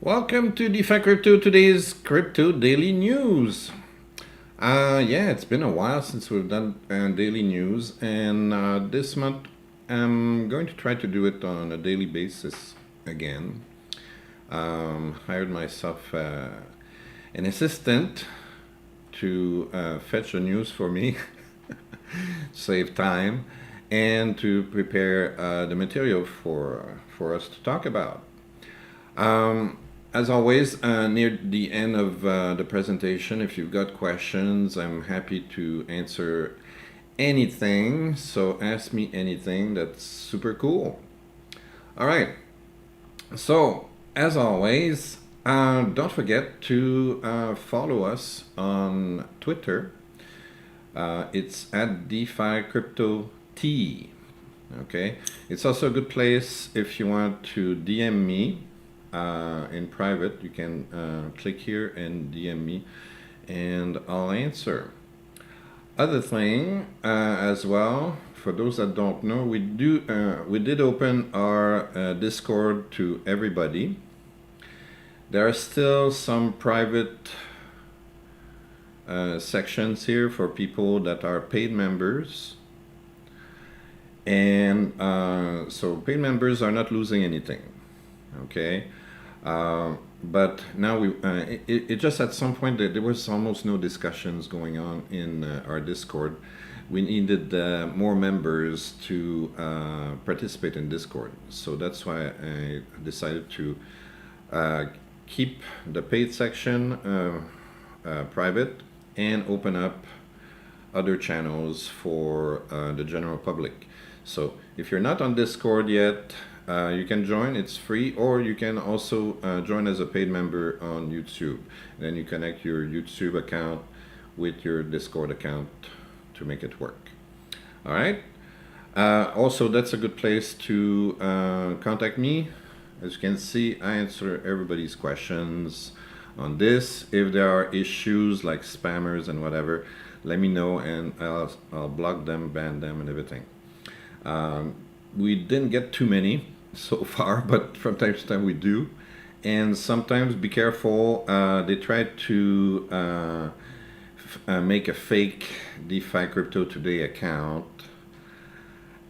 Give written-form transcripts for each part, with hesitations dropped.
Welcome to DeFi Crypto, today's crypto daily news. Yeah, it's been a while since we've done daily news, and this month I'm going to try to do it on a daily basis again. Hired myself an assistant to fetch the news for me, save time, and to prepare the material for us to talk about. As always, near the end of the presentation, if you've got questions, I'm happy to answer anything. So ask me anything. That's super cool. All right. So, as always, don't forget to follow us on Twitter. It's at DeFi Crypto T. Okay. It's also a good place if you want to DM me. In private, you can click here and DM me and I'll answer. Other thing as well, for those that don't know, we did open our Discord to everybody. There are still some private sections here for people that are paid members, and so paid members are not losing anything. Okay. But now it just at some point there was almost no discussions going on in our Discord. We needed more members to participate in Discord, so that's why I decided to keep the paid section private and open up other channels for the general public. So if you're not on Discord yet, you can join, it's free, or you can also join as a paid member on YouTube. Then you connect your YouTube account with your Discord account to make it work. All right. Also, that's a good place to contact me. As you can see, I answer everybody's questions on this. If there are issues like spammers and whatever, let me know and I'll block them, ban them, and everything. We didn't get too many so far, but from time to time we do. And sometimes be careful, they try to make a fake DeFi Crypto Today account,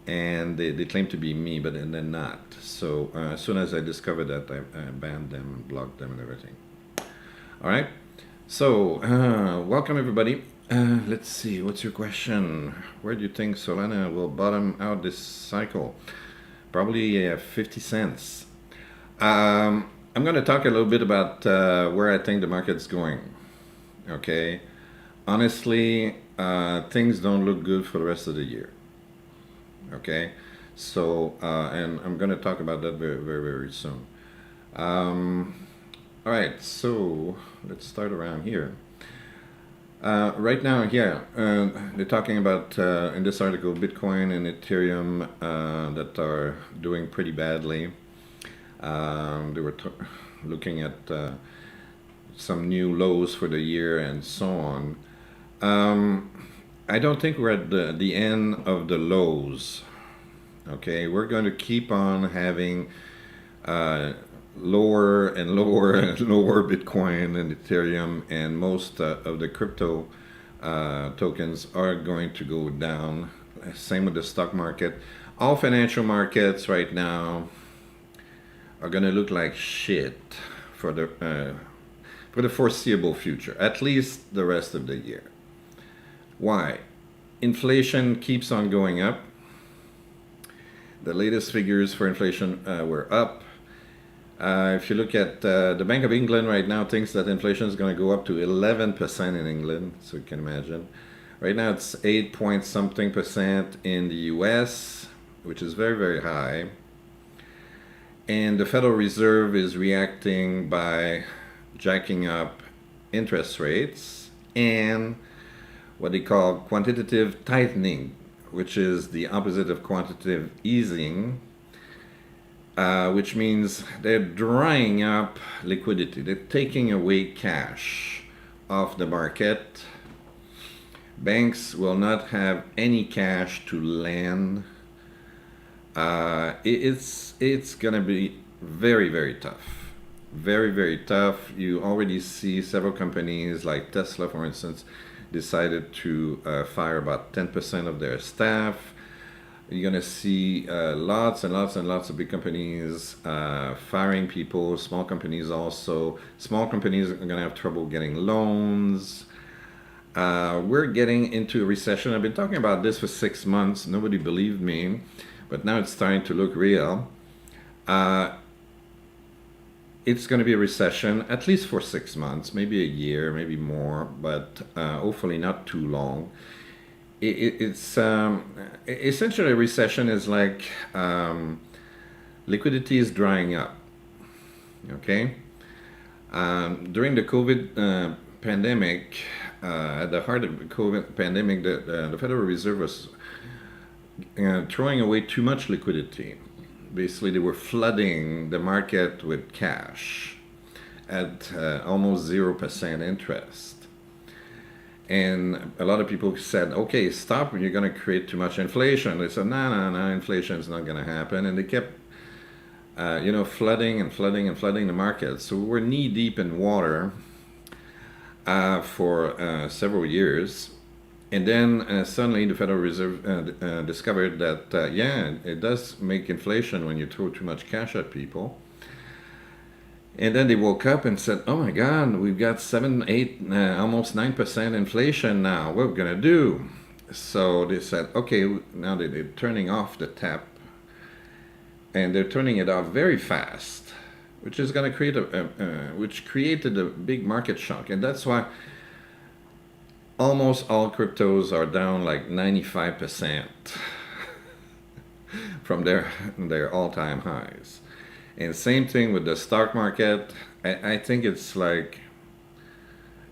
and they claim to be me, but they're not. So as soon as I discovered that, I banned them and blocked them and everything. All right, so welcome everybody. Let's see, what's your question? Where do you think Solana will bottom out this cycle? Probably 50 cents. I'm going to talk a little bit about where I think the market's going. Okay, honestly, things don't look good for the rest of the year. Okay, so and I'm going to talk about that very, very, very soon. All right, so let's start around here. Right now, yeah, they're talking about, in this article, Bitcoin and Ethereum that are doing pretty badly. They were looking at some new lows for the year and so on. I don't think we're at the end of the lows. Okay, we're going to keep on having lower and lower and lower Bitcoin and Ethereum, and most of the crypto tokens are going to go down. Same with the stock market. All financial markets right now are going to look like shit for the foreseeable future, at least the rest of the year. Why? Inflation keeps on going up. The latest figures for inflation were up. If you look at the Bank of England right now, thinks that inflation is going to go up to 11% in England, so you can imagine. Right now it's 8 point something percent in the US, which is very, very high. And the Federal Reserve is reacting by jacking up interest rates and what they call quantitative tightening, which is the opposite of quantitative easing. Which means they're drying up liquidity. They're taking away cash off the market. Banks will not have any cash to lend. It's going to be very, very tough. very, very tough. You already see several companies like Tesla, for instance, decided to fire about 10% of their staff. You're going to see lots and lots and lots of big companies firing people, small companies also. Small companies are going to have trouble getting loans. We're getting into a recession. I've been talking about this for 6 months. Nobody believed me, but now it's starting to look real. It's going to be a recession, at least for 6 months, maybe a year, maybe more, but hopefully not too long. It's essentially a recession is like liquidity is drying up. Okay, during the COVID pandemic, at the heart of the COVID pandemic, the Federal Reserve was throwing away too much liquidity. Basically, they were flooding the market with cash at almost 0% interest. And a lot of people said, okay, stop, you're going to create too much inflation. They said, no, inflation is not going to happen. And they kept, flooding and flooding and flooding the market. So we were knee deep in water for several years. And then suddenly the Federal Reserve discovered that, it does make inflation when you throw too much cash at people. And then they woke up and said, oh my God, we've got 7, 8, almost 9% inflation now. What are we going to do? So they said, okay, now they're turning off the tap. And they're turning it off very fast, which is going to create which created a big market shock. And that's why almost all cryptos are down like 95% from their all-time highs. And same thing with the stock market. I think it's like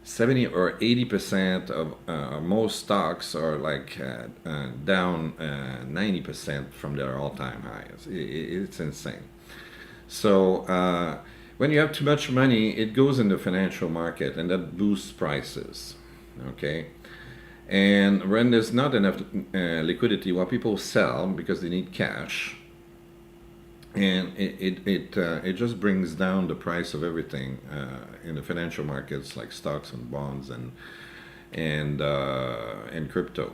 70 or 80% of most stocks are like down 90% from their all-time highs. It's insane. So when you have too much money, it goes in the financial market, and that boosts prices. Okay. And when there's not enough liquidity, well, people sell because they need cash. And it just brings down the price of everything in the financial markets, like stocks and bonds and crypto,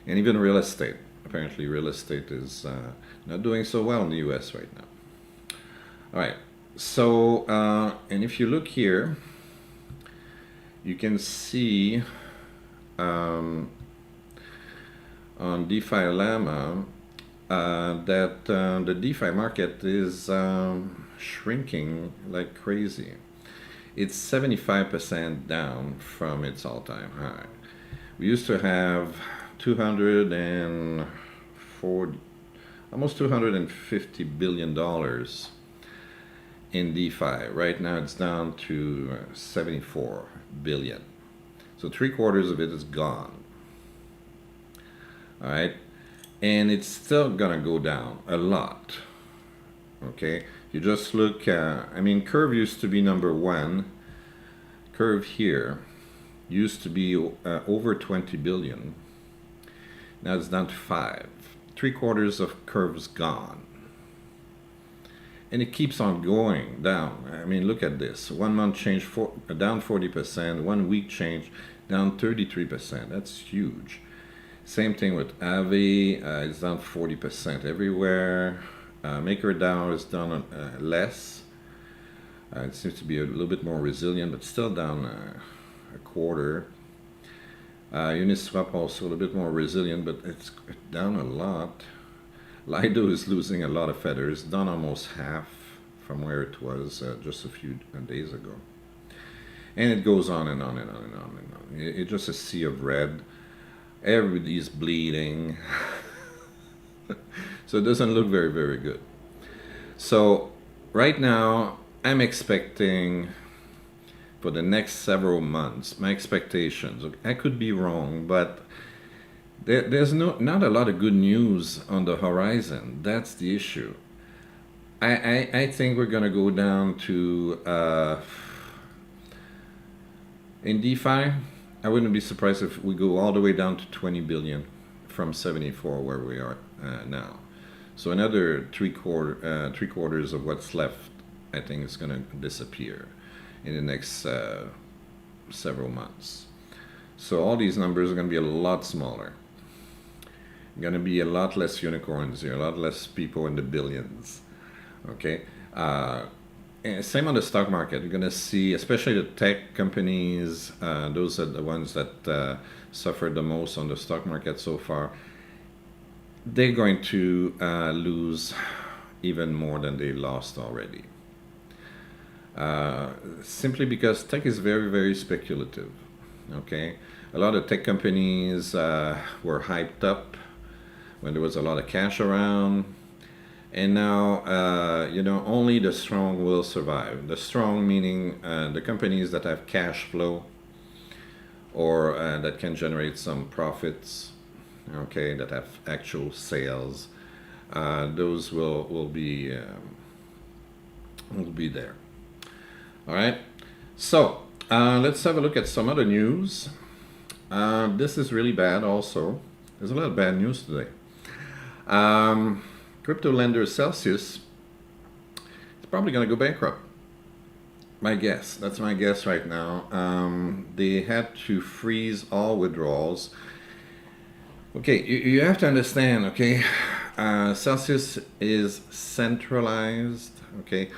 and even real estate. Apparently, real estate is not doing so well in the U.S. right now. All right. So, and if you look here, you can see on DeFi Llama. That the DeFi market is shrinking like crazy. It's 75% down from its all-time high. We used to have 240, almost $250 billion in DeFi. Right now it's down to 74 billion. So 3/4 of it is gone. All right. And it's still gonna go down a lot. Okay, you just look. Curve used to be number one. Curve here used to be over 20 billion. Now it's down to 5. 3/4 of Curve's gone, and it keeps on going down. I mean, look at this. 1 month change down 40%. 1 week change down 33%. That's huge. Same thing with Aave, it's down 40% everywhere. MakerDAO is down less. It seems to be a little bit more resilient, but still down a quarter. Uniswap also a little bit more resilient, but it's down a lot. Lido is losing a lot of feathers, down almost half from where it was just a few days ago. And it goes on and on and on and on and on. It's just a sea of red. Everybody's bleeding. So it doesn't look very, very good. So right now, I'm expecting for the next several months, my expectations, I could be wrong, but there's not a lot of good news on the horizon. That's the issue. I think we're going to go down to, in DeFi, I wouldn't be surprised if we go all the way down to 20 billion from 74 where we are now. So another three quarters of what's left I think it's going to disappear in the next several months. So all these numbers are going to be a lot smaller. Going to be a lot less unicorns here, a lot less people in the billions. Okay. And same on the stock market. You're going to see, especially the tech companies, those are the ones that suffered the most on the stock market so far. They're going to lose even more than they lost already. Simply because tech is very, very speculative. Okay, a lot of tech companies were hyped up when there was a lot of cash around, and now you know, only the strong will survive. The strong meaning the companies that have cash flow or that can generate some profits. Okay, that have actual sales. Those will be there. All right. So let's have a look at some other news. This is really bad. Also, there's a lot of bad news today. Crypto lender Celsius is probably going to go bankrupt. My guess. That's my guess right now. They had to freeze all withdrawals. Okay, you have to understand, okay, Celsius is centralized, okay.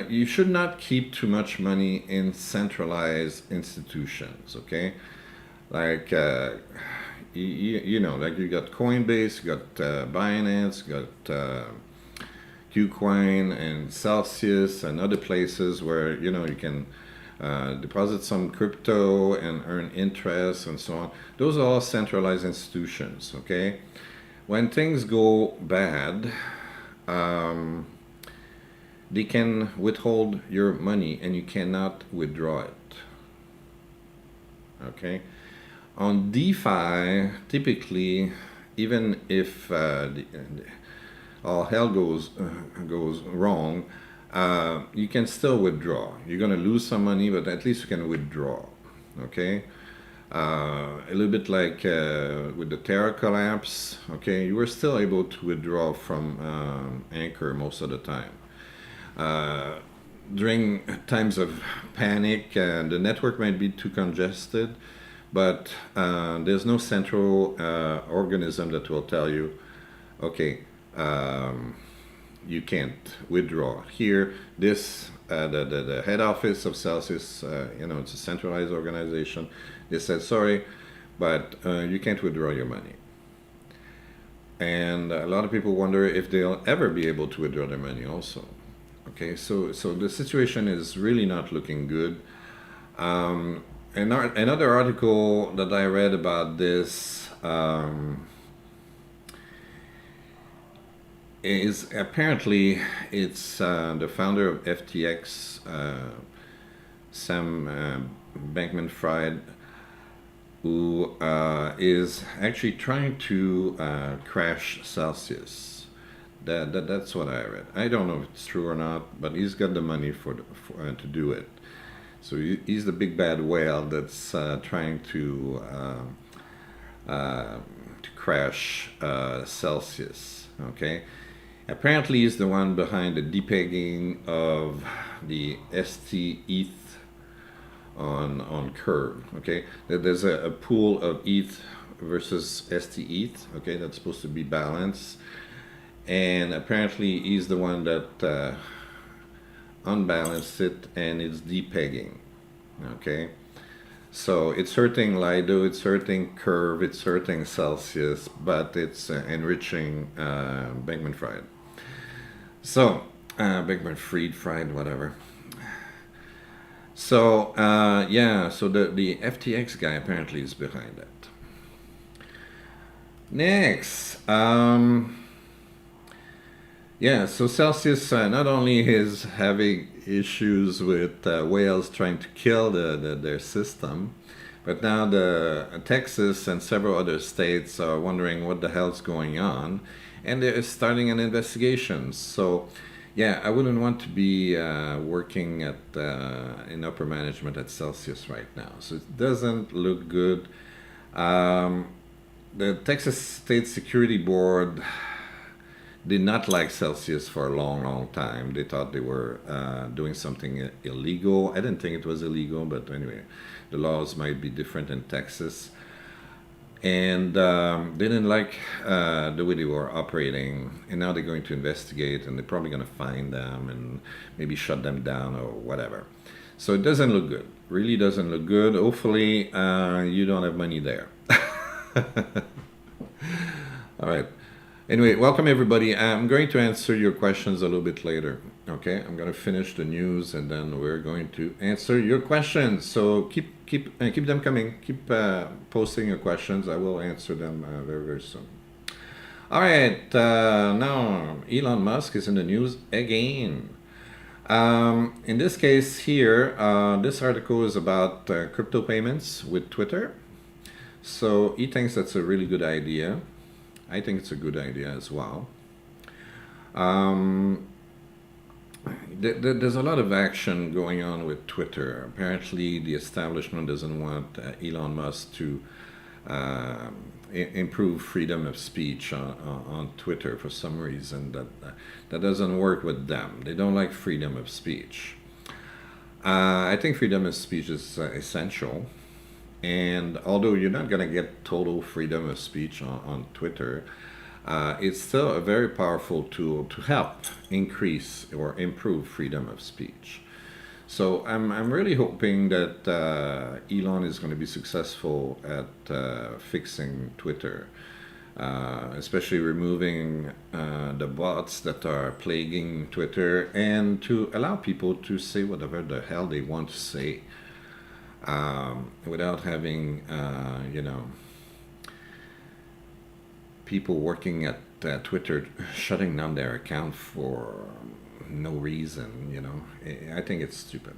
You should not keep too much money in centralized institutions, okay. Like, you know, like you got Coinbase, you got Binance, you got Ucoin and Celsius and other places where, you know, you can deposit some crypto and earn interest and so on. Those are all centralized institutions, okay? When things go bad, they can withhold your money and you cannot withdraw it, okay? On DeFi, typically, even if all hell goes wrong, you can still withdraw. You're going to lose some money, but at least you can withdraw. Okay, a little bit like with the Terra collapse. Okay, you were still able to withdraw from Anchor most of the time. During times of panic, the network might be too congested, but there's no central organism that will tell you, okay, you can't withdraw. Here, this the head office of Celsius, you know, it's a centralized organization. They said, sorry, but you can't withdraw your money. And a lot of people wonder if they'll ever be able to withdraw their money also. Okay, so the situation is really not looking good. Another article that I read about this is apparently it's the founder of FTX, Sam Bankman-Fried, who is actually trying to crash Celsius. That's what I read. I don't know if it's true or not, but he's got the money to do it. So he's the big bad whale that's trying to crash Celsius. Okay. Apparently, he's the one behind the depegging of the ST-ETH on Curve. Okay, there's a pool of ETH versus ST-ETH. Okay, that's supposed to be balanced, and apparently he's the one that unbalanced it, and it's depegging. Okay, so it's hurting Lido, it's hurting Curve, it's hurting Celsius, but it's enriching Bankman-Fried. So, Bankman-Fried, whatever. So, yeah, so the FTX guy apparently is behind that. Next, yeah, so Celsius not only is having issues with whales trying to kill their system, but now Texas and several other states are wondering what the hell's going on, and they're starting an investigation. So, yeah, I wouldn't want to be working in upper management at Celsius right now. So it doesn't look good. The Texas State Security Board did not like Celsius for a long time. They thought they were doing something illegal. I didn't think it was illegal, but anyway, the laws might be different in Texas. And they didn't like the way they were operating, and now they're going to investigate, and they're probably going to fine them and maybe shut them down or whatever. So it doesn't look good. Really doesn't look good. Hopefully, you don't have money there. All right. Anyway, welcome everybody. I'm going to answer your questions a little bit later. Okay, I'm going to finish the news and then we're going to answer your questions. So keep them coming. Keep posting your questions. I will answer them very soon. All right. Now Elon Musk is in the news again. In this case here, this article is about crypto payments with Twitter. So he thinks that's a really good idea. I think it's a good idea as well. There's a lot of action going on with Twitter. Apparently, the establishment doesn't want Elon Musk to improve freedom of speech on Twitter for some reason. That doesn't work with them. They don't like freedom of speech. I think freedom of speech is essential. And although you're not going to get total freedom of speech on Twitter, it's still a very powerful tool to help increase or improve freedom of speech. So I'm really hoping that Elon is going to be successful at fixing Twitter, especially removing the bots that are plaguing Twitter, and to allow people to say whatever the hell they want to say. Without having, people working at Twitter shutting down their account for no reason, I think it's stupid.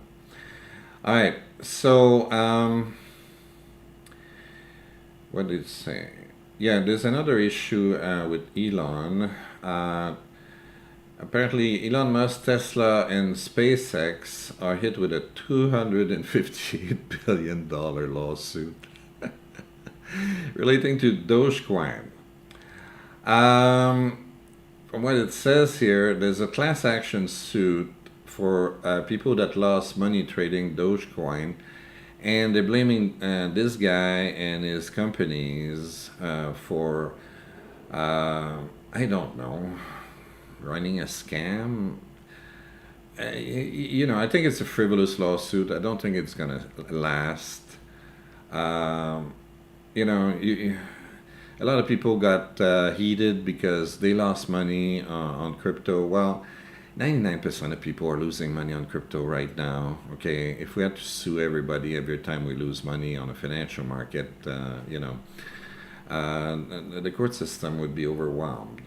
All right, so what did it say? Yeah, there's another issue with Elon. Apparently, Elon Musk, Tesla, and SpaceX are hit with a $258 billion lawsuit relating to Dogecoin. From what it says here, there's a class action suit for people that lost money trading Dogecoin, and they're blaming this guy and his companies for, I don't know, running a scam. I think it's a frivolous lawsuit. I don't think it's gonna last. A lot of people got heated because they lost money on crypto. Well, 99% of people are losing money on crypto right now. Okay, if we had to sue everybody every time we lose money on a financial market, the court system would be overwhelmed.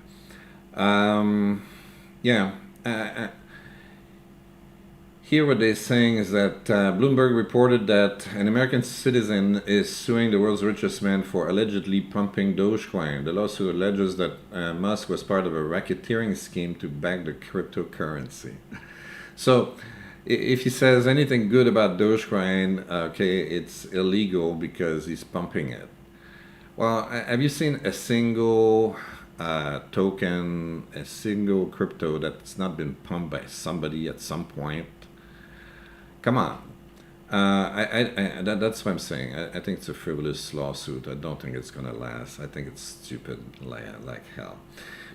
Here what they're saying is that Bloomberg reported that an American citizen is suing the world's richest man for allegedly pumping Dogecoin. The lawsuit alleges that Musk was part of a racketeering scheme to back the cryptocurrency. So if he says anything good about Dogecoin, okay, it's illegal because he's pumping it. Well, have you seen a single token, a single crypto that's not been pumped by somebody at some point? Come on. That's what I'm saying. I think it's a frivolous lawsuit. I don't think it's going to last. I think it's stupid like hell.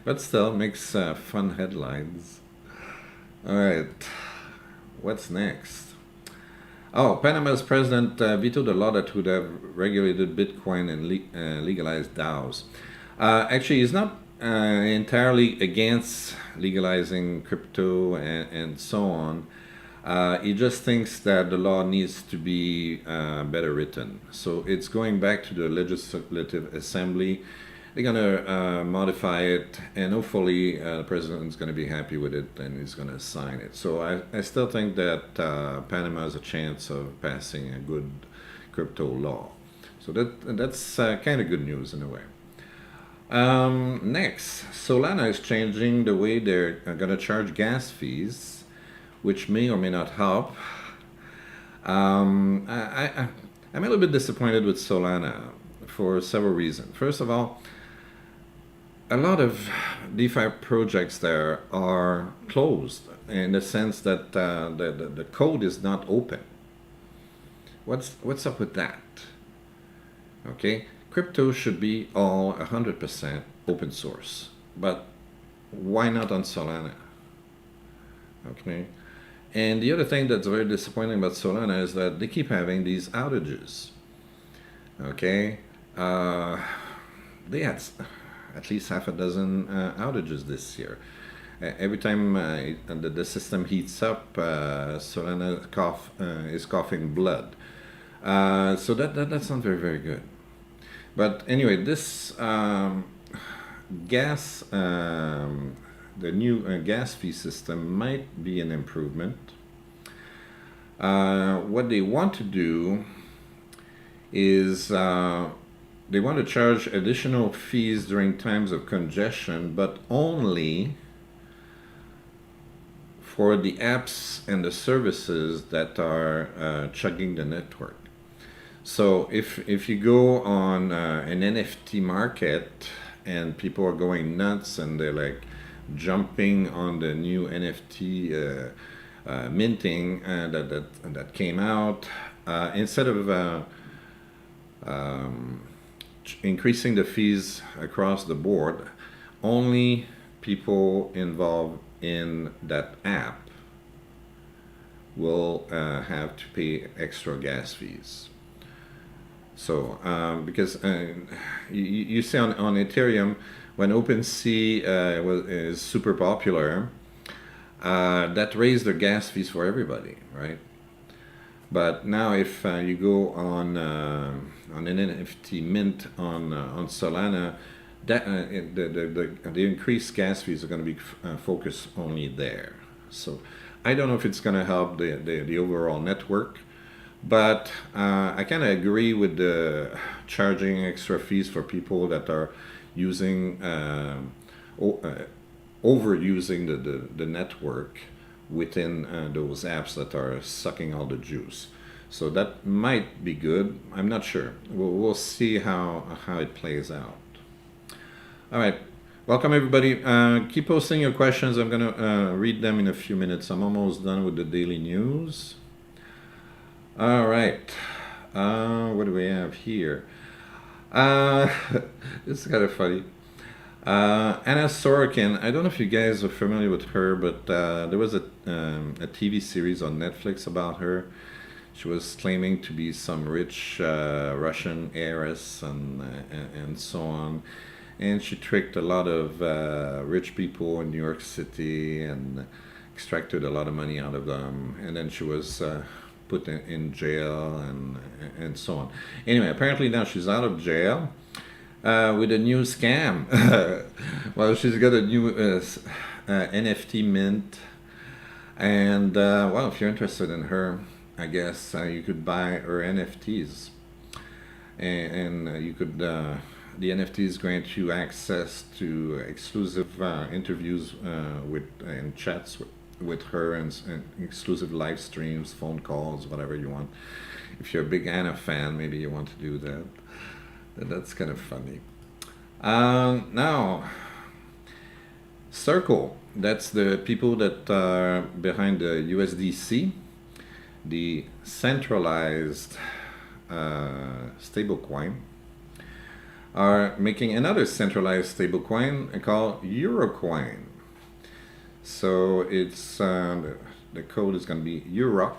But still, makes fun headlines. All right. What's next? Oh, Panama's president vetoed a law that would have regulated Bitcoin and legalized DAOs. Actually, he's not entirely against legalizing crypto and so on. He just thinks that the law needs to be better written. So it's going back to the Legislative Assembly. They're going to modify it, and hopefully the president's going to be happy with it and he's going to sign it. So I still think that Panama has a chance of passing a good crypto law. So that's kind of good news in a way. Next, Solana is changing the way they're going to charge gas fees, which may or may not help. I'm a little bit disappointed with Solana for several reasons. First of all, a lot of DeFi projects there are closed in the sense that the code is not open. What's up with that? Okay, crypto should be all 100% open source, but why not on Solana? Okay, and the other thing that's very disappointing about Solana is that they keep having these outages. Okay, they had at least half a dozen outages this year. Every time the system heats up, Solana is coughing blood. So that's not very good. But anyway, this gas, the new gas fee system might be an improvement. What they want to do is they want to charge additional fees during times of congestion, but only for the apps and the services that are chugging the network. So if you go on an NFT market and people are going nuts and they're like jumping on the new NFT minting that came out, instead of increasing the fees across the board, only people involved in that app will have to pay extra gas fees. So because you see on Ethereum, when OpenSea is super popular, that raised the gas fees for everybody, right? But now if you go on an NFT mint on Solana, that the increased gas fees are going to be focused only there. So I don't know if it's going to help the overall network, but I kind of agree with the charging extra fees for people that are using overusing the network within those apps that are sucking all the juice. So that might be good. I'm not sure. We'll see how it plays out. All right. Welcome, everybody. Keep posting your questions. I'm going to read them in a few minutes. I'm almost done with the daily news. All right. What do we have here? This is kind of funny. Anna Sorkin, I don't know if you guys are familiar with her, but there was a TV series on Netflix about her. She was claiming to be some rich Russian heiress and so on. And she tricked a lot of rich people in New York City and extracted a lot of money out of them. And then she was put in jail and so on. Anyway, apparently now she's out of jail. With a new scam. Well, she's got a new NFT mint, and well, if you're interested in her, I guess you could buy her NFTs, and you could the NFTs grant you access to exclusive interviews and chats with her and exclusive live streams, phone calls, whatever you want. If you're a big Anna fan, maybe you want to do that. That's kind of funny. Now, Circle, that's the people that are behind the USDC, the centralized stablecoin, are making another centralized stablecoin called Eurocoin. So it's the code is going to be Euroc.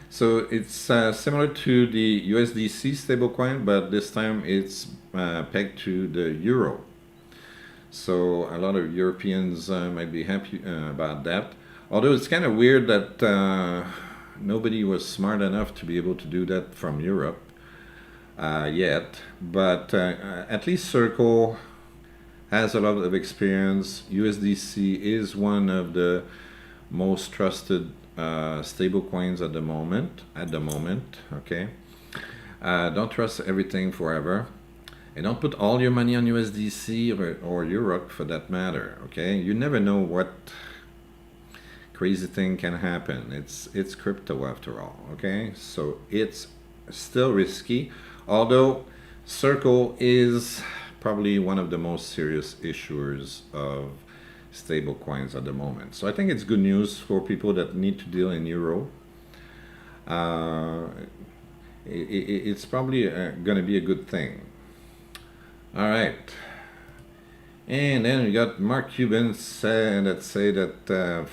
So it's similar to the USDC stablecoin, but this time it's pegged to the euro. So a lot of Europeans might be happy about that. Although it's kind of weird that nobody was smart enough to be able to do that from Europe yet. But at least Circle has a lot of experience. USDC is one of the most trusted stable coins at the moment. Okay, don't trust everything forever, and don't put all your money on USDC or Euroc for that matter. Okay, you never know what crazy thing can happen. It's crypto after all. Okay, so it's still risky, although Circle is probably one of the most serious issuers of stable coins at the moment. So I think it's good news for people that need to deal in euro. It's probably going to be a good thing. All right. And then we got Mark Cuban that say that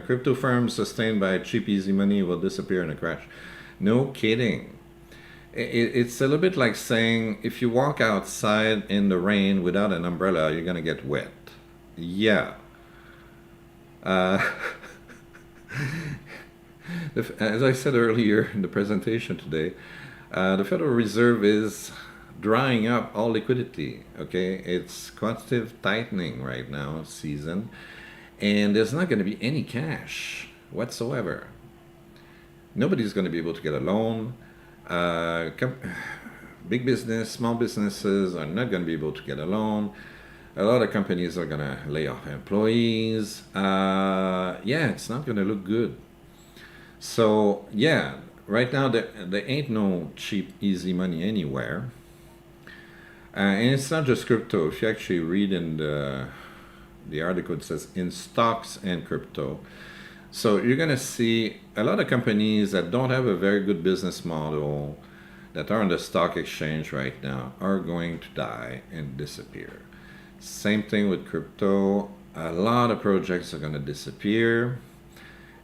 crypto firms sustained by cheap, easy money will disappear in a crash. No kidding. It's a little bit like saying if you walk outside in the rain without an umbrella, you're going to get wet. Yeah. As I said earlier in the presentation today, the Federal Reserve is drying up all liquidity. Okay, it's quantitative tightening right now season, and there's not going to be any cash whatsoever. Nobody's going to be able to get a loan. Big business, small businesses are not going to be able to get a loan. A lot of companies are going to lay off employees. Yeah, it's not going to look good. So yeah, right now there ain't no cheap, easy money anywhere. And it's not just crypto. If you actually read in the article, it says in stocks and crypto. So you're going to see a lot of companies that don't have a very good business model, that are on the stock exchange right now, are going to die and disappear. Same thing with crypto. A lot of projects are going to disappear.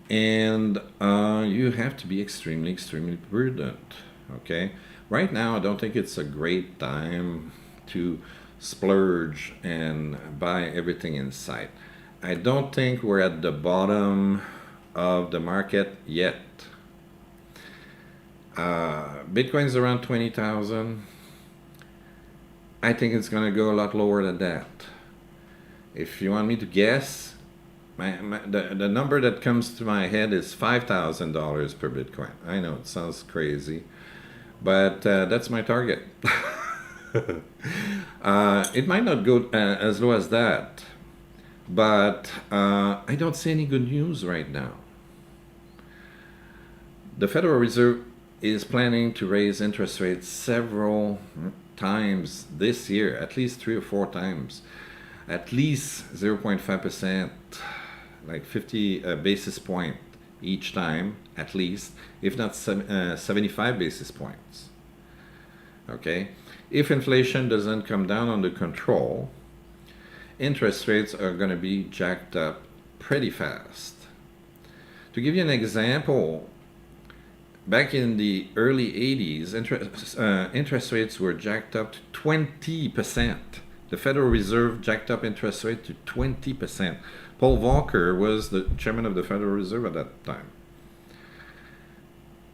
And you have to be extremely, extremely prudent. Okay? Right now, I don't think it's a great time to splurge and buy everything in sight. I don't think we're at the bottom of the market yet. Bitcoin's around 20,000. I think it's going to go a lot lower than that. If you want me to guess, the number that comes to my head is $5,000 per Bitcoin. I know it sounds crazy, but that's my target. It might not go as low as that, but I don't see any good news right now. The Federal Reserve is planning to raise interest rates several times this year, at least 3 or 4 times, at least 0.5%, like 50 basis point each time, at least, if not 75 basis points. Okay, if inflation doesn't come down under control, interest rates are going to be jacked up pretty fast. To give you an example, back in the early 80s, interest rates were jacked up to 20%. The Federal Reserve jacked up interest rate to 20%. Paul Volcker was the chairman of the Federal Reserve at that time.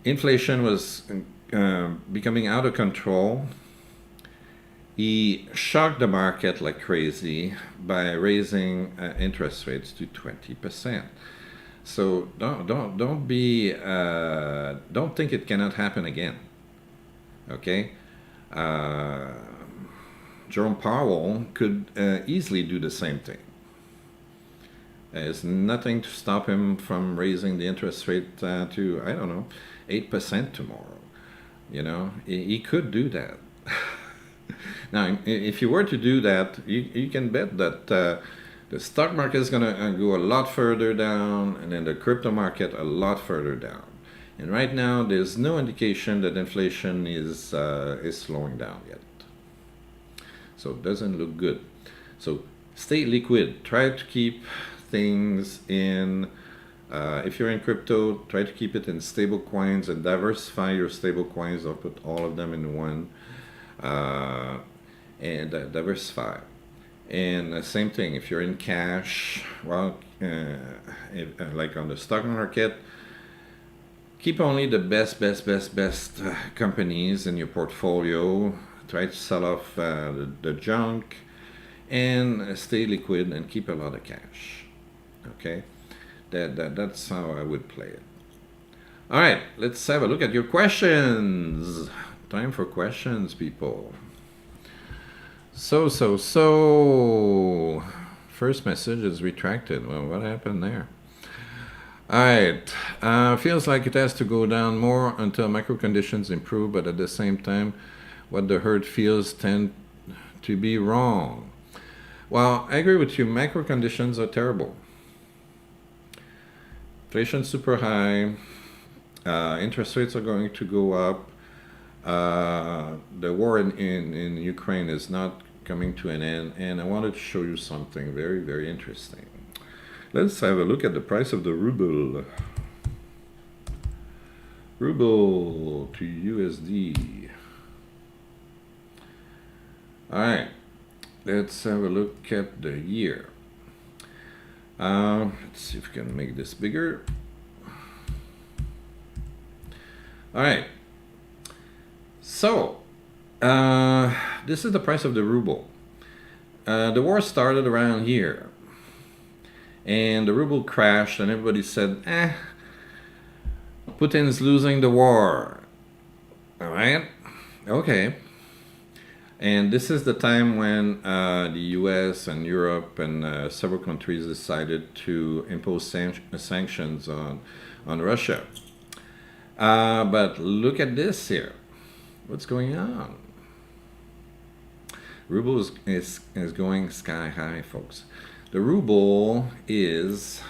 Inflation was becoming out of control. He shocked the market like crazy by raising interest rates to 20%. So don't think it cannot happen again. Okay, Jerome Powell could easily do the same thing. There's nothing to stop him from raising the interest rate to, I don't know, 8% tomorrow. You know, he could do that. Now, if you were to do that, you can bet that the stock market is going to go a lot further down, and then the crypto market a lot further down. And right now, there's no indication that inflation is slowing down yet. So it doesn't look good. So stay liquid. Try to keep things in, if you're in crypto, try to keep it in stable coins and diversify your stable coins, or put all of them in one, and diversify. And same thing, if you're in cash, well, like on the stock market, keep only the best companies in your portfolio. Try to sell off the junk, and stay liquid and keep a lot of cash. Okay, that's how I would play it. All right, let's have a look at your questions. Time for questions, people. So first message is retracted. Well, what happened there? All right, feels like it has to go down more until macro conditions improve, but at the same time, what the herd feels tend to be wrong. Well, I agree with you. Macro conditions are terrible. Inflation super high. Interest rates are going to go up. The war in Ukraine is not coming to an end, and I wanted to show you something very, very interesting. Let's have a look at the price of the ruble. Ruble to USD. All right, let's have a look at the year. Let's see if we can make this bigger. All right. So, this is the price of the ruble. The war started around here, and the ruble crashed, and everybody said, Putin's losing the war. All right? Okay. And this is the time when the US and Europe and several countries decided to impose sanctions on Russia. But look at this here. What's going on? Ruble is going sky high, folks. The ruble is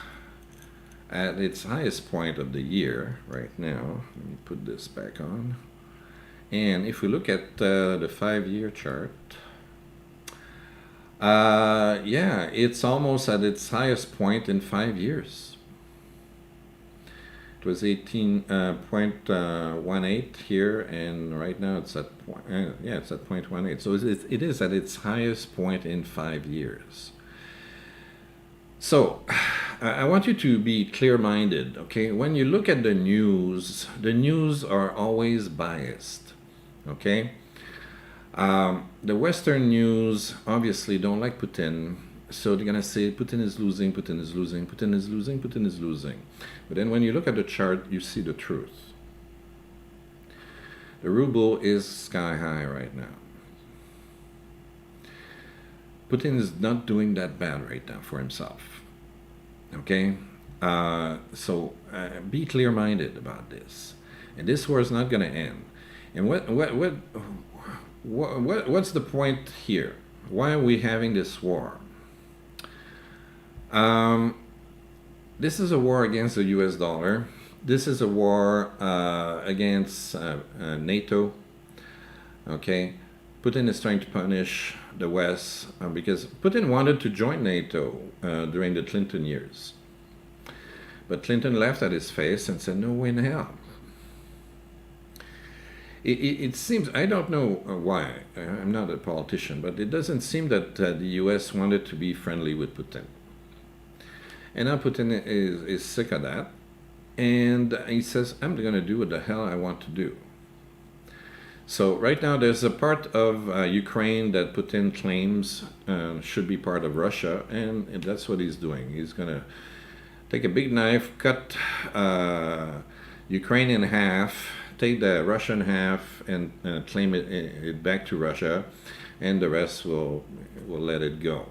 at its highest point of the year right now. Let me put this back on. And if we look at the 5-year chart, yeah, it's almost at its highest point in 5 years. It was 18.18 here, and right now it's at it's at 0.18. So it is at its highest point in 5 years. So I want you to be clear-minded, okay? When you look at the news are always biased. Okay, the Western news obviously don't like Putin, so they're gonna say Putin is losing, Putin is losing, Putin is losing, Putin is losing. But then when you look at the chart, you see the truth. The ruble is sky high right now. Putin is not doing that bad right now for himself. Okay, so be clear-minded about this, and this war is not gonna end. And what's the point here? Why are we having this war? This is a war against the US dollar. This is a war against NATO. Okay, Putin is trying to punish the West because Putin wanted to join NATO during the Clinton years. But Clinton laughed at his face and said, no way in hell. It seems, I don't know why, I'm not a politician, but it doesn't seem that the US wanted to be friendly with Putin. And now Putin is sick of that, and he says, I'm going to do what the hell I want to do. So right now there's a part of Ukraine that Putin claims should be part of Russia, and that's what he's doing. He's going to take a big knife, cut Ukraine in half, take the Russian half and claim it back to Russia, and the rest will let it go.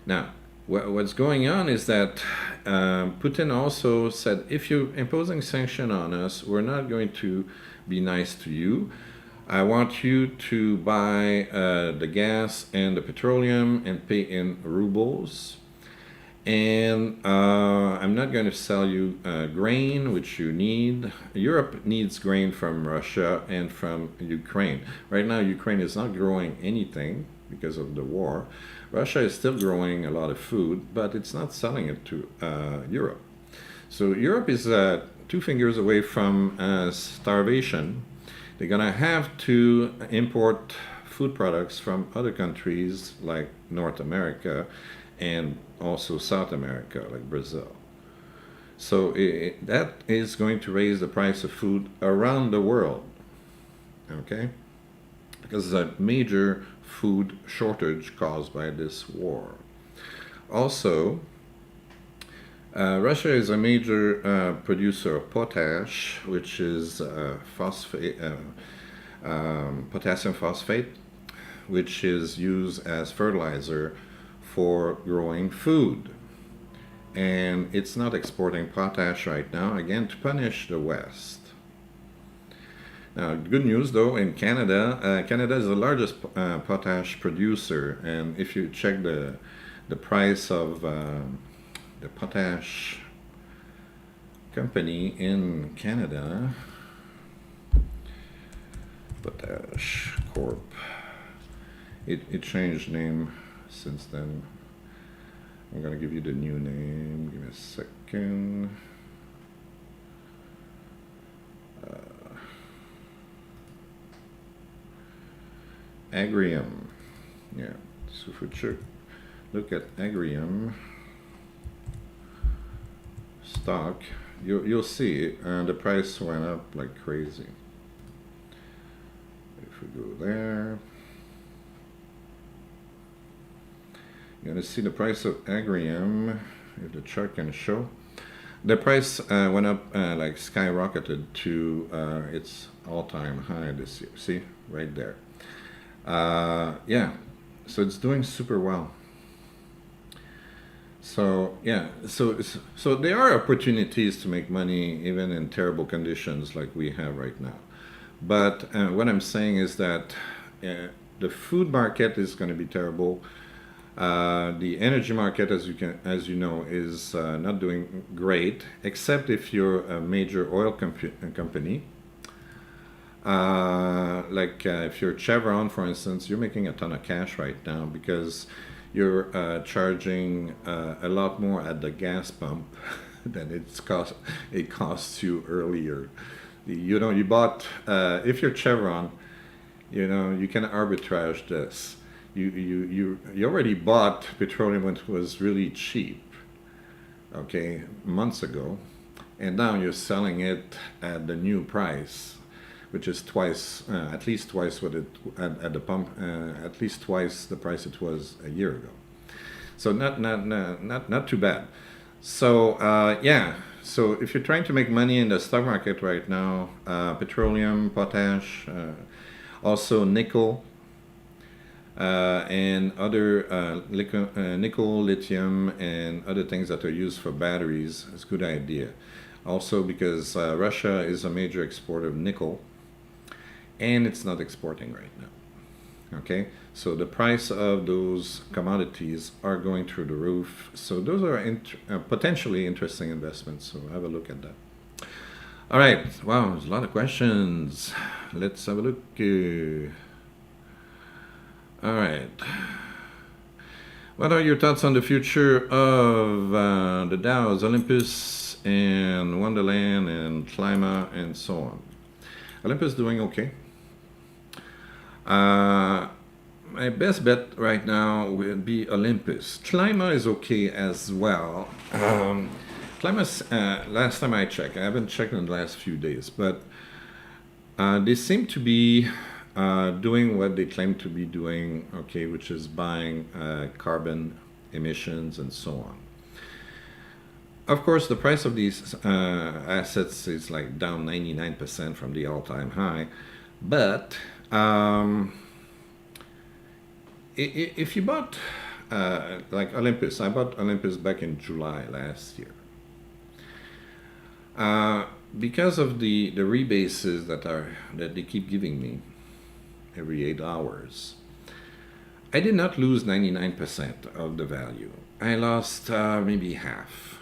Now, what's going on is that Putin also said, if you're imposing sanction on us, we're not going to be nice to you. I want you to buy the gas and the petroleum and pay in rubles. And I'm not going to sell you grain, which you need. Europe needs grain from Russia and from Ukraine. Right now, Ukraine is not growing anything because of the war. Russia is still growing a lot of food, but it's not selling it to Europe. So Europe is 2 fingers away from starvation. They're going to have to import food products from other countries like North America and also South America, like Brazil. So that is going to raise the price of food around the world, okay? Because there's a major food shortage caused by this war. Also, Russia is a major producer of potash, which is potassium phosphate, which is used as fertilizer for growing food. And it's not exporting potash right now, again, to punish the West. Now, good news though, in Canada, Canada is the largest potash producer, and if you check the price of the potash company in Canada, Potash Corp, it changed name since then. I'm gonna give you the new name. Give me a second. ETHEREUM. Yeah. So if we look at ETHEREUM stock, you'll see the price went up like crazy. If we go there, you're gonna see the price of ETHEREUM. If the chart can show, the price went up like skyrocketed to its all-time high this year. See right there. Yeah, so it's doing super well. So yeah, so there are opportunities to make money even in terrible conditions like we have right now. But what I'm saying is that the food market is going to be terrible. The energy market, as you know, is not doing great, except if you're a major oil company. If you're Chevron, for instance, you're making a ton of cash right now because you're charging a lot more at the gas pump than it costs you earlier. You bought if you're Chevron, you can arbitrage this. You already bought petroleum when it was really cheap, okay, months ago, and now you're selling it at the new price, which is at least twice what it at the pump, at least twice the price it was a year ago. So not too bad. So yeah. So if you're trying to make money in the stock market right now, petroleum, potash, also nickel, and other nickel, lithium, and other things that are used for batteries, is a good idea. Also because Russia is a major exporter of nickel, and it's not exporting right now. Okay, so the price of those commodities are going through the roof. So those are potentially interesting investments. So have a look at that. All right. Wow, there's a lot of questions. Let's have a look. All right. What are your thoughts on the future of the DAOs, Olympus and Wonderland and Clima and so on? Olympus doing okay. My best bet right now will be Olympus. Clima is okay as well. Clima's, last time I checked, I haven't checked in the last few days, but they seem to be doing what they claim to be doing, okay, which is buying carbon emissions and so on. Of course, the price of these assets is like down 99% from the all-time high, but if you bought like Olympus, I bought Olympus back in July last year. Because of the rebases that they keep giving me every 8 hours, I did not lose 99% of the value. I lost maybe half.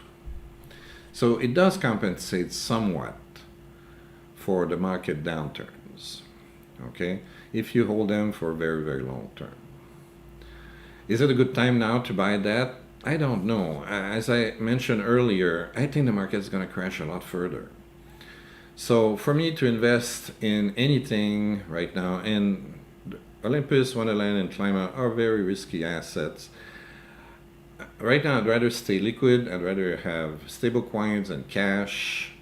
So it does compensate somewhat for the market downturns, okay, if you hold them for a very, very long term. Is it a good time now to buy that? I don't know. As I mentioned earlier, I think the market is going to crash a lot further. So for me to invest in anything right now, and Olympus, Wonderland, and Clima are very risky assets. Right now, I'd rather stay liquid. I'd rather have stable coins and cash.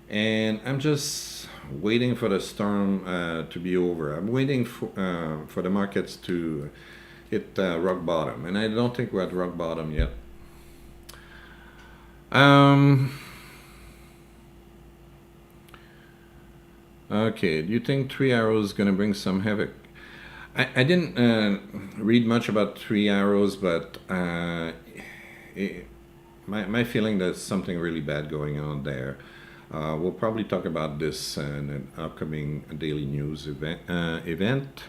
And I'm just waiting for the storm to be over. I'm waiting for the markets to hit rock bottom. And I don't think we're at rock bottom yet. Okay, do you think Three Arrows is going to bring some havoc? I didn't read much about Three Arrows, but my feeling there's something really bad going on there. We'll probably talk about this in an upcoming daily news event.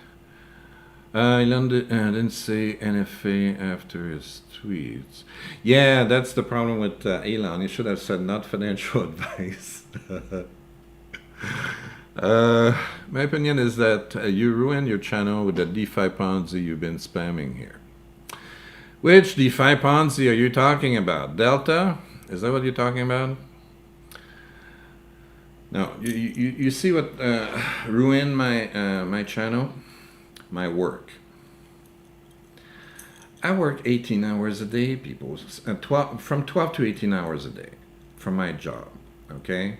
Elon didn't say NFA after his tweets. Yeah, that's the problem with Elon. He should have said not financial advice. My opinion is that you ruined your channel with the DeFi Ponzi you've been spamming here. Which DeFi Ponzi are you talking about? Delta? Is that what you're talking about? Now, you see what ruined my channel? My work. I work 18 hours a day, people. From 12 to 18 hours a day from my job, okay?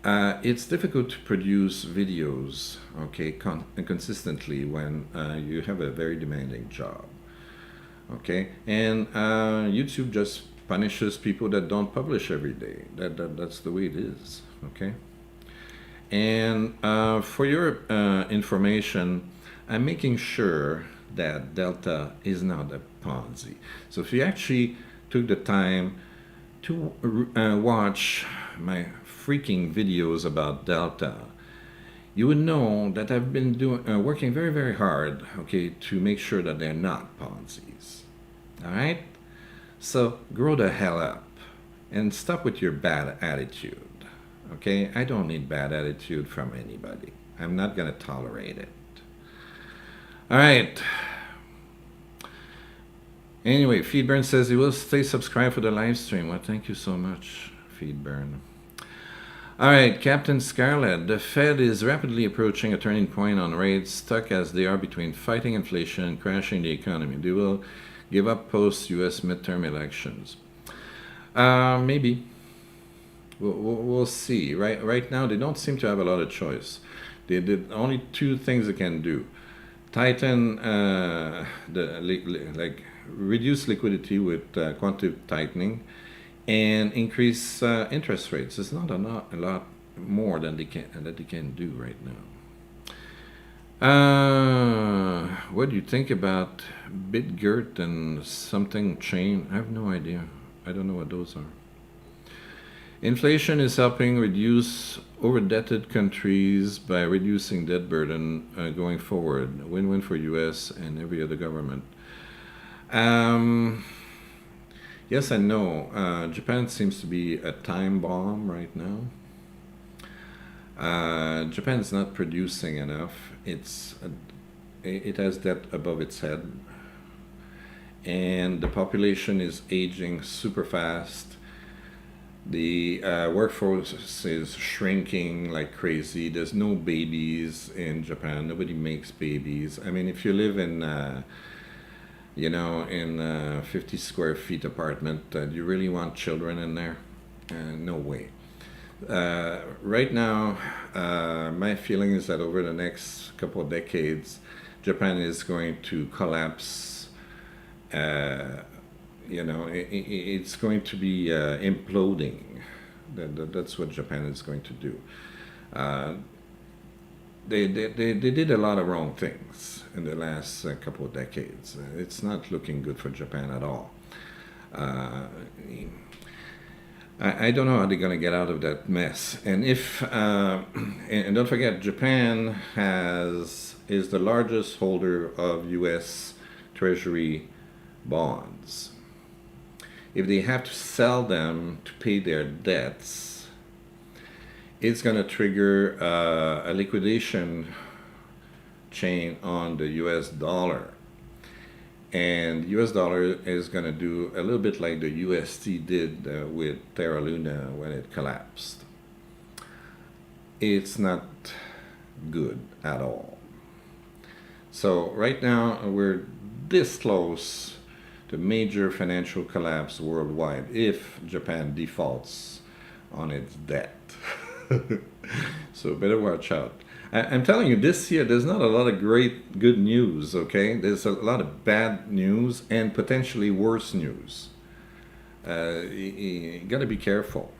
It's difficult to produce videos, okay, consistently when you have a very demanding job, okay? And YouTube just punishes people that don't publish every day. That's the way it is, okay? And for your information, I'm making sure that Delta is not a Ponzi. So if you actually took the time to watch my freaking videos about Delta, you would know that I've been working very, very hard, okay, to make sure that they're not Ponzi's. All right? So grow the hell up and stop with your bad attitude. Okay? I don't need bad attitude from anybody. I'm not going to tolerate it. All right. Anyway, Feedburn says he will stay subscribed for the live stream. Well, thank you so much, Feedburn. All right, Captain Scarlet. The Fed is rapidly approaching a turning point on rates, stuck as they are between fighting inflation and crashing the economy. They will give up post-U.S. midterm elections. Maybe. We'll see. Right now, they don't seem to have a lot of choice. They did only two things they can do: tighten reduce liquidity with quantitative tightening, and increase interest rates. It's not a lot more than they can do right now. What do you think about BitGert and something chain? I have no idea. I don't know what those are. Inflation is helping reduce over-indebted countries by reducing debt burden going forward. Win-win for U.S. and every other government. Yes and no. Japan seems to be a time bomb right now. Japan is not producing enough. It has debt above its head, and the population is aging super fast. The workforce is shrinking like crazy. There's no babies in Japan. Nobody makes babies. I mean, if you live in in a 50 square feet apartment, do you really want children in there? No way. Right now, my feeling is that over the next couple of decades, Japan is going to collapse. It's going to be imploding. That's what Japan is going to do. They did a lot of wrong things in the last couple of decades. It's not looking good for Japan at all. I don't know how they're going to get out of that mess. And and don't forget, Japan is the largest holder of U.S. Treasury bonds. If they have to sell them to pay their debts, it's going to trigger a liquidation chain on the US dollar. And US dollar is going to do a little bit like the USD did with Terra Luna when it collapsed. It's not good at all. So right now we're this close to major financial collapse worldwide if Japan defaults on its debt. So better watch out. I'm telling you, this year there's not a lot of good news, okay? There's a lot of bad news and potentially worse news. You gotta be careful.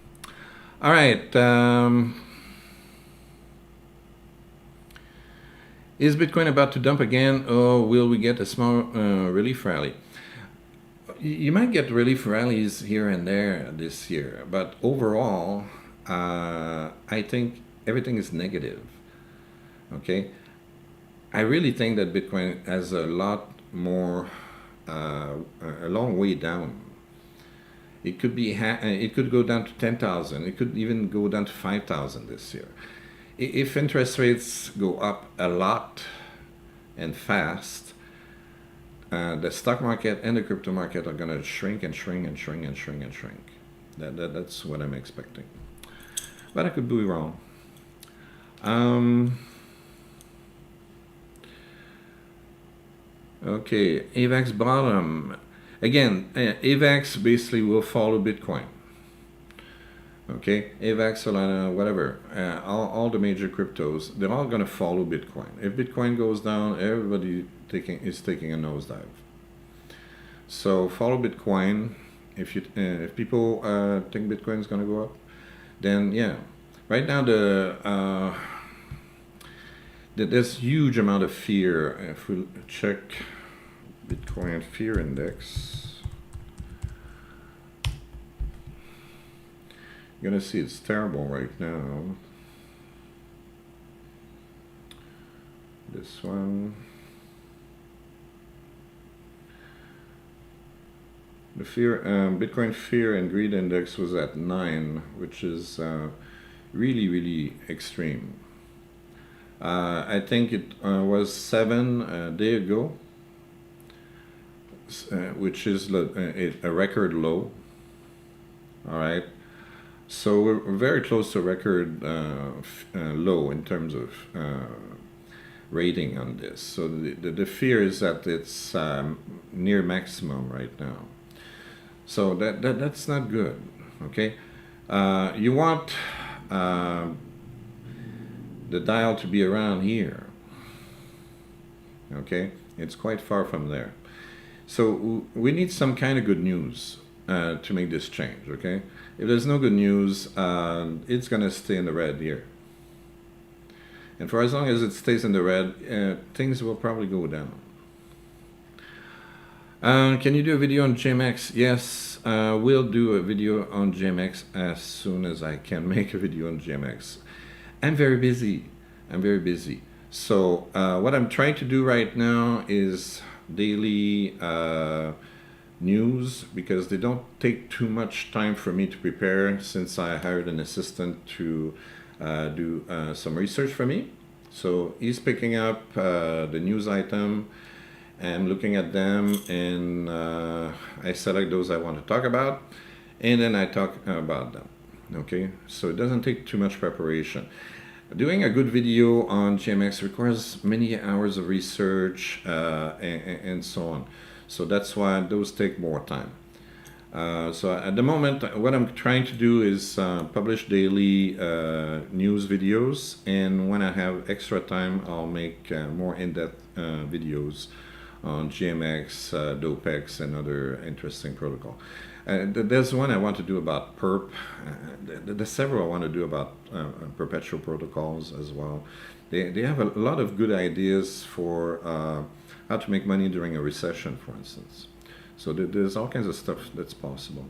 All right. Is Bitcoin about to dump again, or will we get a small relief rally? You might get relief rallies here and there this year, but overall, I think everything is negative. Okay, I really think that Bitcoin has a lot more, a long way down. It could be, it could go down to 10,000. It could even go down to 5,000 this year. If interest rates go up a lot and fast, the stock market and the crypto market are going to shrink and shrink and shrink and shrink and shrink. That's what I'm expecting. But I could be wrong. Okay, AVAX bottom. Again, AVAX basically will follow Bitcoin. Okay, AVAX, Solana, whatever, all the major cryptos, they're all going to follow Bitcoin. If Bitcoin goes down, everybody is taking a nosedive. So follow Bitcoin. If people think Bitcoin is going to go up, then yeah. Right now, there's huge amount of fear. If we check Bitcoin fear index, you're gonna see it's terrible right now. This one, the fear, Bitcoin fear and greed index was at 9, which is really, really extreme. I think it was 7 a day ago, which is a record low. All right, so we're very close to a record low in terms of rating on this. So the fear is that it's near maximum right now. So that's not good. Okay, you want the dial to be around here. Okay, it's quite far from there. So we need some kind of good news to make this change. Okay, if there's no good news, it's gonna stay in the red here. And for as long as it stays in the red, things will probably go down. Can you do a video on GMX? Yes, we'll do a video on GMX as soon as I can make a video on GMX. I'm very busy. So what I'm trying to do right now is daily news, because they don't take too much time for me to prepare, since I hired an assistant to do some research for me. So he's picking up the news item, I'm looking at them, and I select those I want to talk about, and then I talk about them. Okay, so it doesn't take too much preparation. Doing a good video on GMX requires many hours of research and so on. So that's why those take more time. So at the moment, what I'm trying to do is publish daily news videos, and when I have extra time, I'll make more in-depth videos on GMX, DOPEX, and other interesting protocol. There's one I want to do about perp. There's several I want to do about perpetual protocols as well. They have a lot of good ideas for how to make money during a recession, for instance. So there's all kinds of stuff that's possible.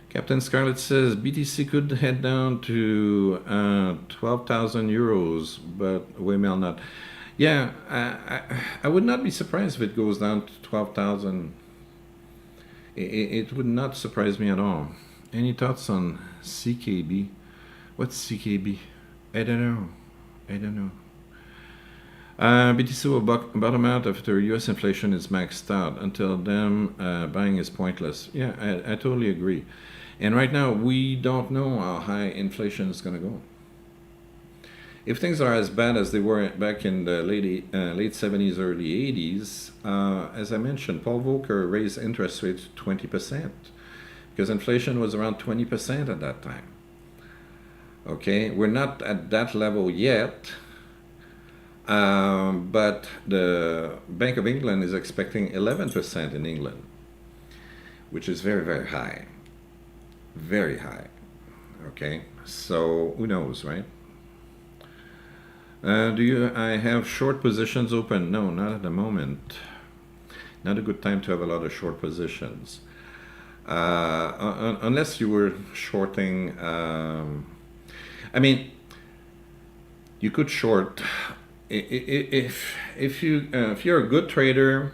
Captain Scarlett says BTC could head down to 12,000 euros, but Waymail not. Yeah, I would not be surprised if it goes down to 12,000. It would not surprise me at all. Any thoughts on CKB? What's CKB? I don't know. BTC will bottom out after US inflation is maxed out. Until then, buying is pointless. Yeah, I totally agree. And right now, we don't know how high inflation is going to go. If things are as bad as they were back in the late 70s, early 80s, as I mentioned, Paul Volcker raised interest rates to 20%, because inflation was around 20% at that time. Okay, we're not at that level yet, but the Bank of England is expecting 11% in England, which is very, very high. Very high. Okay, so who knows, right? I have short positions open? No, not at the moment. Not a good time to have a lot of short positions. unless you were shorting. I mean, you could short if you're a good trader.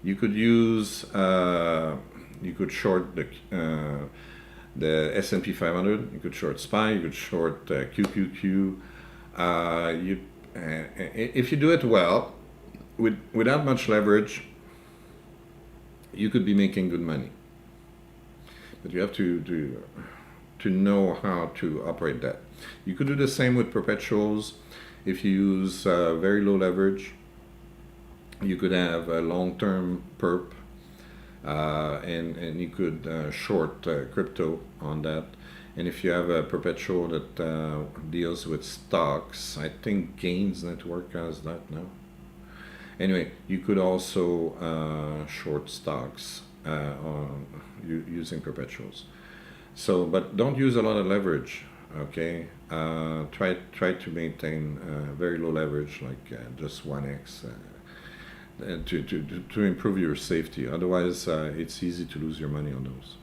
You could use you could short the S&P 500. You could short SPY. You could short QQQ. If you do it well, without much leverage, you could be making good money. But you have to know how to operate that. You could do the same with perpetuals. If you use very low leverage, you could have a long-term perp, and you could short crypto on that. And if you have a perpetual that deals with stocks, I think Gains Network has that now. Anyway, you could also short stocks using perpetuals. So, but don't use a lot of leverage. Okay, try to maintain very low leverage, like just 1x, to improve your safety. Otherwise, it's easy to lose your money on those.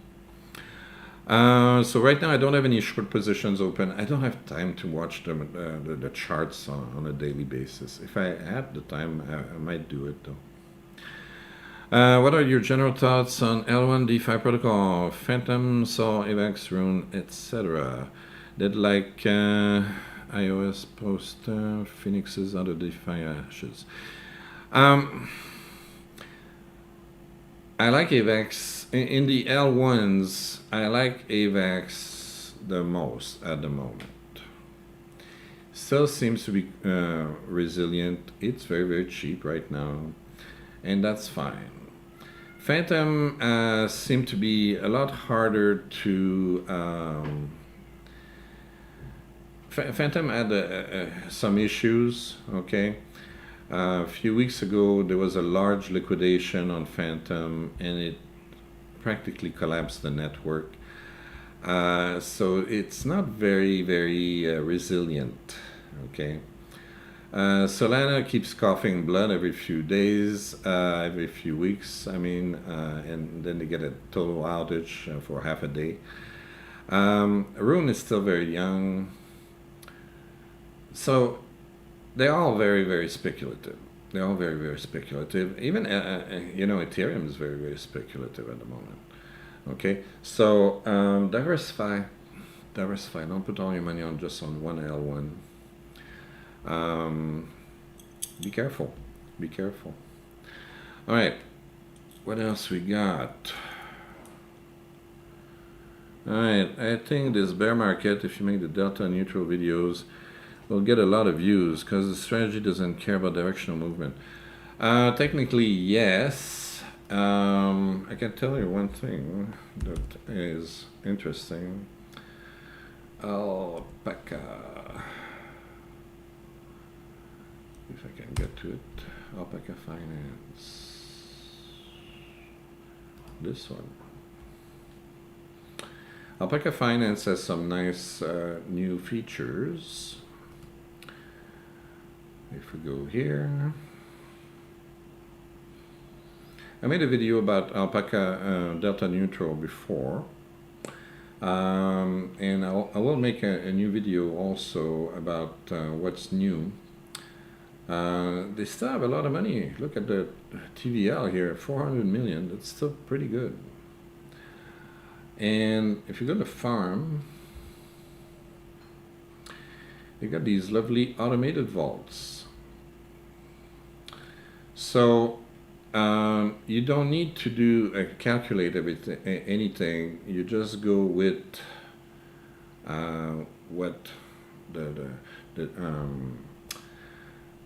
So right now I don't have any short positions open. I don't have time to watch the charts on a daily basis. If I had the time, I might do it though. What are your general thoughts on L1D5 Protocol, Phantom, Sol, AVAX, Rune, etc.? Did like iOS post Phoenixes out of DeFi ashes? I like AVAX. In the L1s, I like AVAX the most at the moment. Still seems to be resilient. It's very, very cheap right now, and that's fine. Phantom seemed to be a lot harder to... Phantom had some issues, okay? A few weeks ago, there was a large liquidation on Phantom, and it practically collapsed the network. So it's not very, very resilient, okay? Solana keeps coughing blood every few days, every few weeks, I mean, and then they get a total outage for half a day. Rune is still very young. So they're all very, very speculative. They're all very, very speculative. Even, Ethereum is very, very speculative at the moment. Okay, so diversify. Don't put all your money on just on one L1. Be careful. Be careful. All right, what else we got? All right, I think this bear market, if you make the delta neutral videos, will get a lot of views because the strategy doesn't care about directional movement. Technically, yes. I can tell you one thing that is interesting. Alpaca. If I can get to it. Alpaca Finance. This one. Alpaca Finance has some nice new features. If we go here, I made a video about Alpaca Delta Neutral before, and I will make a new video also about what's new. They still have a lot of money. Look at the TVL here, 400 million. That's still pretty good. And if you go to farm, they got these lovely automated vaults. So you don't need to do calculate anything. You just go with what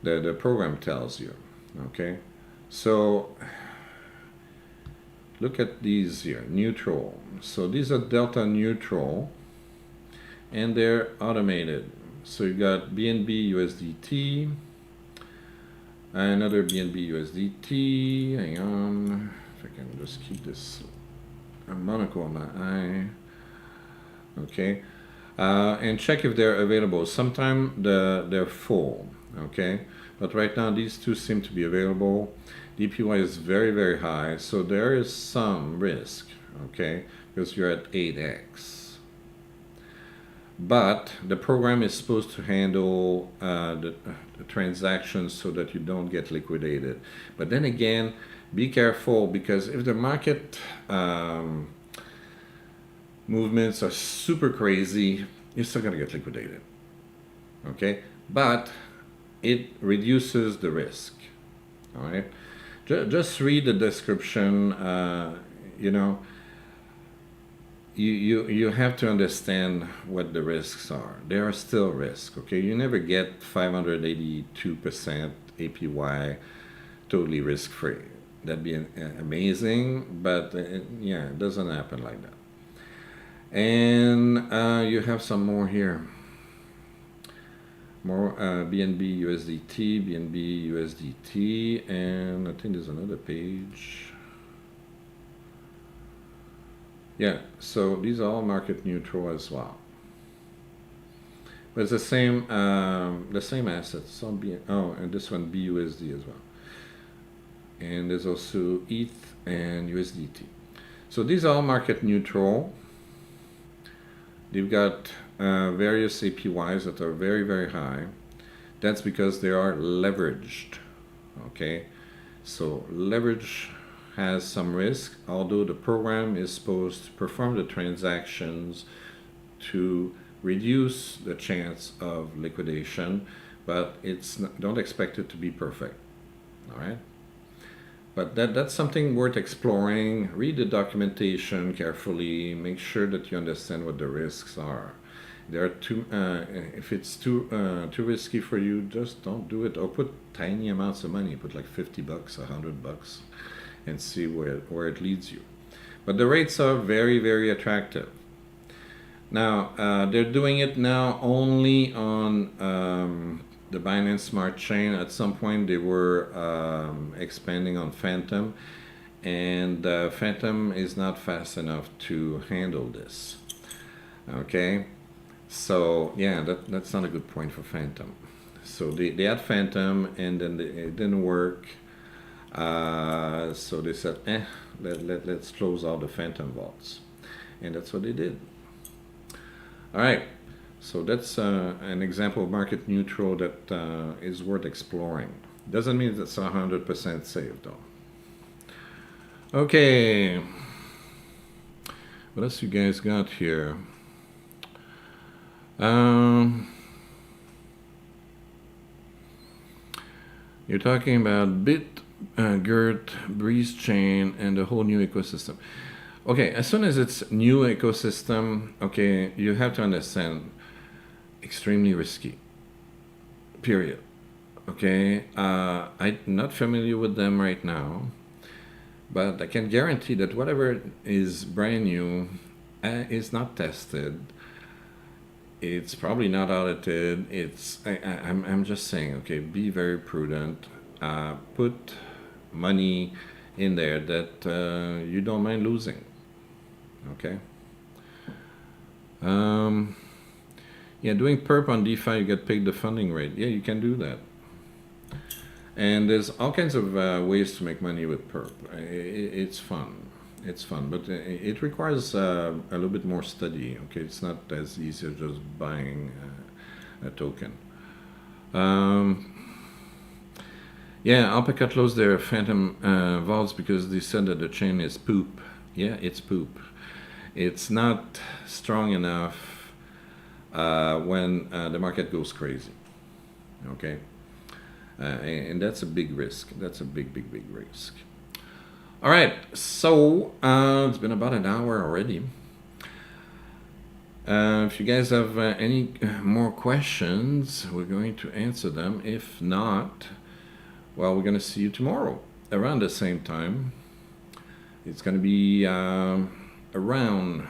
the program tells you. Okay, so look at these here, neutral. So these are delta neutral, and they're automated. So you got BNB USDT. Another BNB USDT. Hang on, if I can just keep this monocle on my eye. Okay, and check if they're available. Sometimes they're full. Okay, but right now these two seem to be available. DPY is very, very high, so there is some risk. okay, because you're at 8x. But the program is supposed to handle the transactions so that you don't get liquidated. But then again, be careful, because if the market movements are super crazy, you're still going to get liquidated. Okay, but it reduces the risk. All right, just read the description. You know, you have to understand what the risks are. There are still risks. Okay, you never get 582% APY totally risk free. That'd be amazing, but yeah, it doesn't happen like that. And you have some more here. More BNB USDT, BNB USDT, and I think there's another page. Yeah, so these are all market neutral as well. But it's the same assets. Some and this one BUSD as well. And there's also ETH and USDT. So these are all market neutral. They've got various APYs that are very, very high. That's because they are leveraged. Okay, so leverage has some risk, although the program is supposed to perform the transactions to reduce the chance of liquidation, but don't expect it to be perfect. All right, but that's something worth exploring. Read the documentation carefully. Make sure that you understand what the risks are. There are if it's too risky for you, just don't do it, or put tiny amounts of money. Put like $50, $100, and see where it leads you. But the rates are very, very attractive. Now they're doing it now only on the Binance Smart Chain. At some point they were expanding on Phantom, and Phantom is not fast enough to handle this. Okay, so yeah, that's not a good point for Phantom. So they had Phantom, and then it didn't work. So they said, let's close all the Phantom vaults, and that's what they did. All right, so that's an example of market neutral that is worth exploring. Doesn't mean that's 100% safe though. Okay, what else you guys got here? You're talking about BitGert, Breeze Chain, and the whole new ecosystem. Okay, as soon as it's new ecosystem, okay, you have to understand, extremely risky, period. Okay, I'm not familiar with them right now, but I can guarantee that whatever is brand new is not tested. It's probably not audited. I'm just saying, okay, be very prudent. Put money in there that you don't mind losing. Okay. Yeah, doing perp on DeFi, you get paid the funding rate. Yeah, you can do that. And there's all kinds of ways to make money with perp. It's fun. It's fun, but it requires a little bit more study. Okay, it's not as easy as just buying a token. Yeah, Alpaca closed their Phantom vaults because they said that the chain is poop. Yeah, it's poop. It's not strong enough when the market goes crazy. Okay, and that's a big risk. That's a big risk. All right, so it's been about an hour already. If you guys have any more questions, we're going to answer them. If not, well, we're going to see you tomorrow around the same time. It's going to be around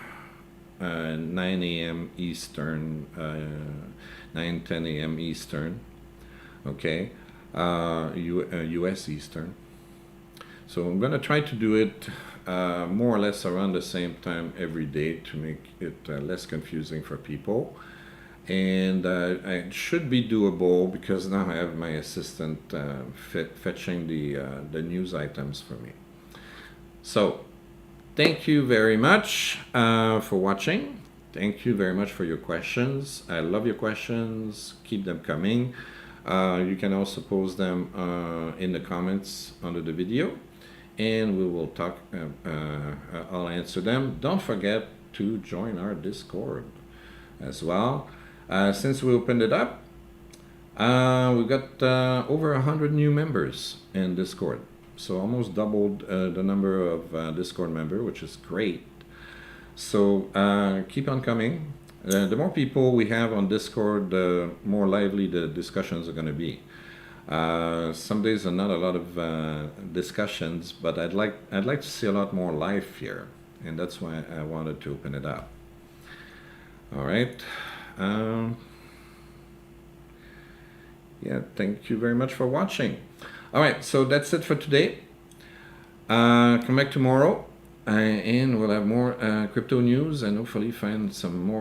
9 a.m. Eastern, 10 a.m. Eastern, okay, U.S. Eastern. So I'm going to try to do it more or less around the same time every day to make it less confusing for people. And it should be doable because now I have my assistant fetching the news items for me. So thank you very much for watching. Thank you very much for your questions. I love your questions. Keep them coming. You can also post them in the comments under the video, and we will talk. I'll answer them. Don't forget to join our Discord as well. Since we opened it up, we got over 100 new members in Discord. So almost doubled the number of Discord members, which is great. So keep on coming. The more people we have on Discord, the more lively the discussions are going to be. Some days are not a lot of discussions, but I'd like to see a lot more life here, and that's why I wanted to open it up. All right. Yeah, thank you very much for watching. All right, so that's it for today. Come back tomorrow, and we'll have more crypto news and hopefully find some more